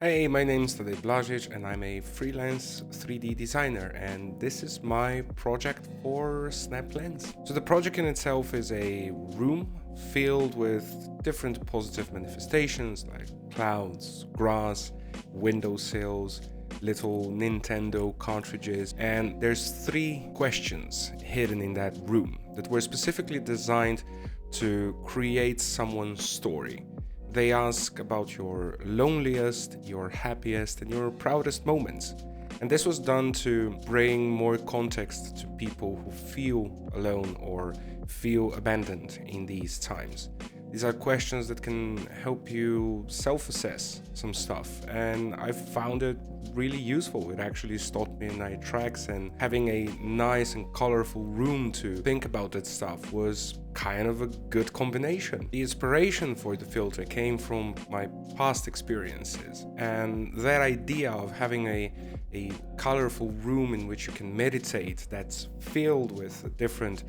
Hey, my name's Tadej Blažić and I'm a freelance 3D designer, and this is my project for Snap Lens. So the project in itself is a room filled with different positive manifestations like clouds, grass, windowsills, little Nintendo cartridges, and there's 3 questions hidden in that room that were specifically designed to create someone's story. They ask about your loneliest, your happiest, and your proudest moments. And this was done to bring more context to people who feel alone or feel abandoned in these times. These are questions that can help you self-assess some stuff, and I found it really useful. It actually stopped me in my tracks, and having a nice and colorful room to think about that stuff was kind of a good combination. The inspiration for the filter came from my past experiences, and that idea of having a colorful room in which you can meditate that's filled with different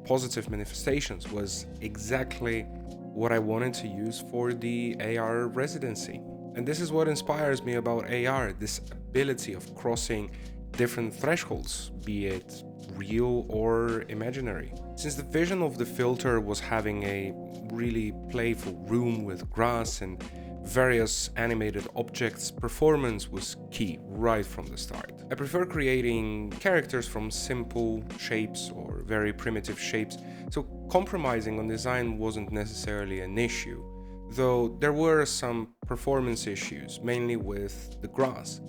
positive manifestations was exactly what I wanted to use for the AR residency. And this is what inspires me about AR, this ability of crossing different thresholds, be it real or imaginary. Since the vision of the filter was having a really playful room with grass and various animated objects, performance was key right from the start. I prefer creating characters from simple shapes or very primitive shapes, so compromising on design wasn't necessarily an issue, though there were some performance issues, mainly with the grass.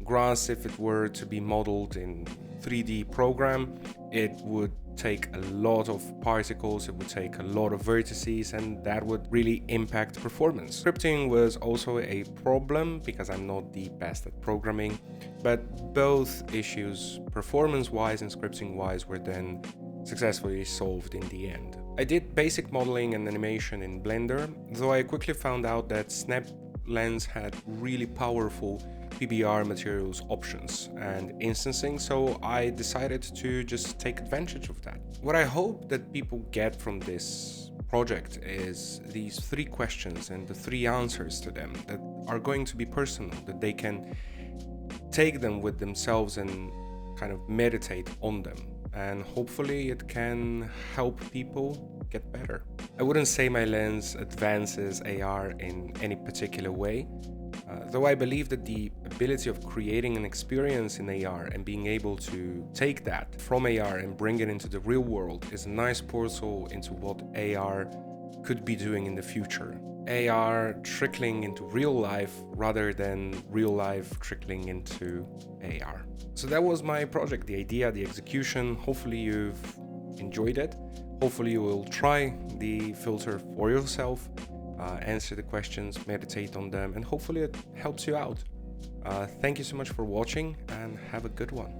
Grass, if it were to be modeled in 3D program, it would take a lot of particles, it would take a lot of vertices, and that would really impact performance. Scripting was also a problem because I'm not the best at programming, but both issues, performance-wise and scripting-wise, were then successfully solved in the end. I did basic modeling and animation in Blender, though I quickly found out that Snap Lens had really powerful PBR materials options and instancing, so I decided to just take advantage of that. What I hope that people get from this project is these 3 questions and the 3 answers to them that are going to be personal, that they can take them with themselves and kind of meditate on them, and hopefully it can help people get better. I wouldn't say my lens advances AR in any particular way, though I believe that the ability of creating an experience in AR and being able to take that from AR and bring it into the real world is a nice portal into what AR could be doing in the future. AR trickling into real life rather than real life trickling into AR. So that was my project, the idea, the execution. Hopefully you've enjoyed it. Hopefully you will try the filter for yourself. Answer the questions, meditate on them, and hopefully it helps you out. Thank you so much for watching, and have a good one.